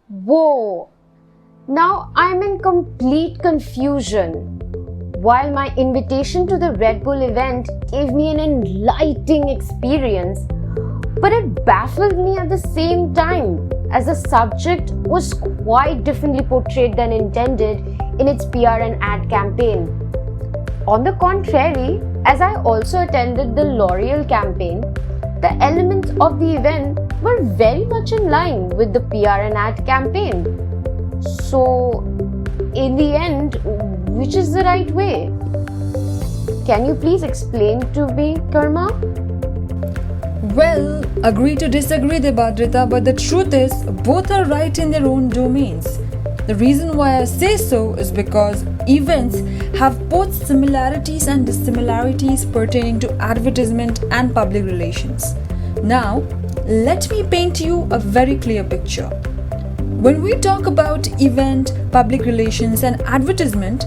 Whoa! Now I'm in complete confusion. While my invitation to the Red Bull event gave me an enlightening experience, but it baffled me at the same time, as the subject was quite differently portrayed than intended in its PR and ad campaign. On the contrary, as I also attended the L'Oreal campaign, the elements of the event were very much in line with the PR and ad campaign. So, in the end, which is the right way? Can you please explain to me, Karma? Well, agree to disagree, Debadrita, but the truth is, both are right in their own domains. The reason why I say so is because events have both similarities and dissimilarities pertaining to advertisement and public relations. Now, let me paint you a very clear picture. When we talk about event, public relations, and advertisement,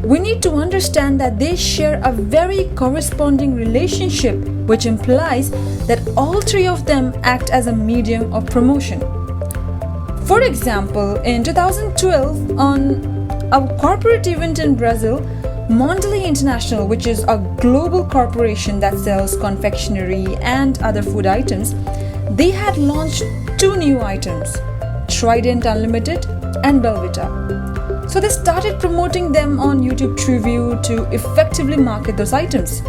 we need to understand that they share a very corresponding relationship, which implies that all three of them act as a medium of promotion. For example, in 2012, on a corporate event in Brazil, Mondelez International, which is a global corporation that sells confectionery and other food items, they had launched two new items, Trident Unlimited and Belvita. So they started promoting them on YouTube TrueView to effectively market those items.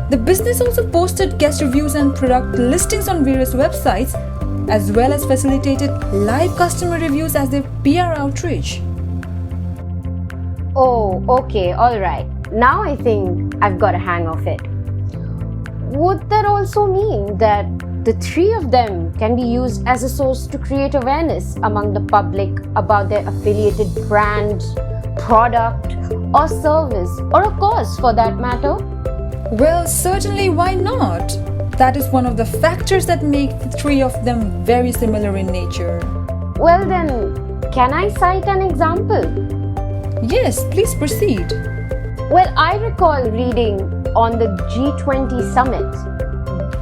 The business also posted guest reviews and product listings on various websites, as well as facilitated live customer reviews as their PR outreach. Oh, okay, alright. Now I think I've got a hang of it. Would that also mean that the three of them can be used as a source to create awareness among the public about their affiliated brand, product, or service, or a cause for that matter? Well, certainly, why not? That is one of the factors that make the three of them very similar in nature. Well then, can I cite an example? Yes, please proceed. Well, I recall reading on the G20 summit.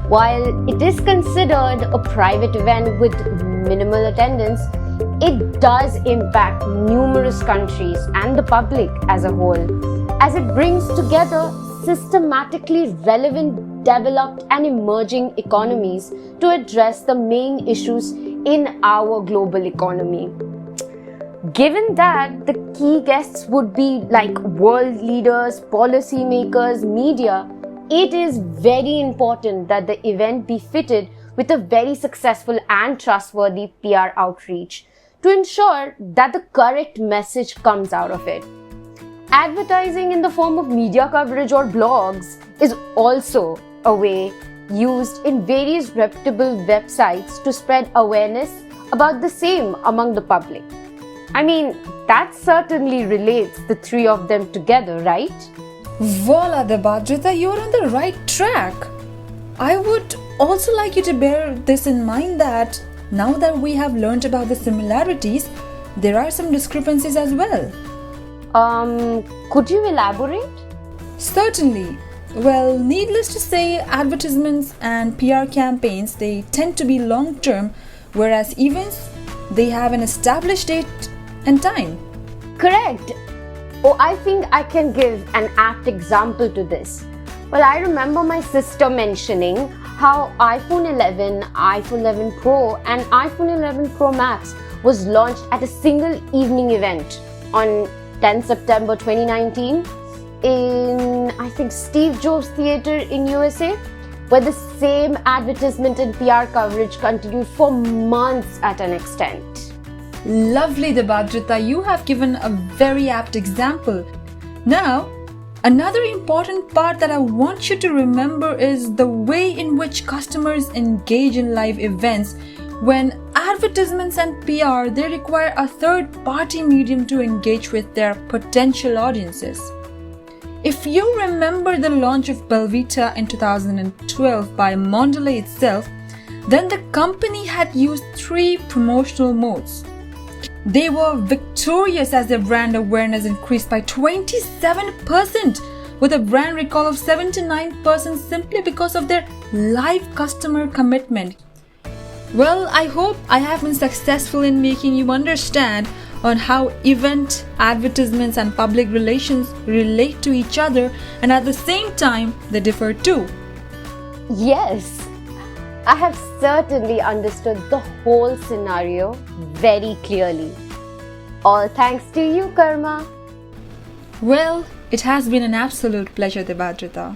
While it is considered a private event with minimal attendance, it does impact numerous countries and the public as a whole, as it brings together systematically relevant, developed and emerging economies to address the main issues in our global economy. Given that the key guests would be like world leaders, policymakers, media, it is very important that the event be fitted with a very successful and trustworthy PR outreach to ensure that the correct message comes out of it. Advertising in the form of media coverage or blogs is also a way used in various reputable websites to spread awareness about the same among the public. I mean, that certainly relates the three of them together, right? Voila, Debadrita, you're on the right track. I would also like you to bear this in mind that now that we have learned about the similarities, there are some discrepancies as well. Could you elaborate? Certainly. Well, needless to say, advertisements and PR campaigns, they tend to be long-term, whereas events, they have an established date and time. Correct. Oh, I think I can give an apt example to this. Well, I remember my sister mentioning how iPhone 11, iPhone 11 Pro and iPhone 11 Pro Max was launched at a single evening event on 10 September 2019 in, I think, Steve Jobs Theatre in USA, where the same advertisement and PR coverage continued for months at an extent. Lovely, Debadrita, you have given a very apt example. Now, another important part that I want you to remember is the way in which customers engage in live events. When advertisements and PR, they require a third-party medium to engage with their potential audiences. If you remember the launch of Belvita in 2012 by Mondelez itself, then the company had used three promotional modes. They were victorious as their brand awareness increased by 27%, with a brand recall of 79% simply because of their live customer commitment. Well, I hope I have been successful in making you understand on how event, advertisements and public relations relate to each other, and at the same time they differ too. Yes, I have certainly understood the whole scenario very clearly. All thanks to you, Karma. Well, it has been an absolute pleasure, Debadrita.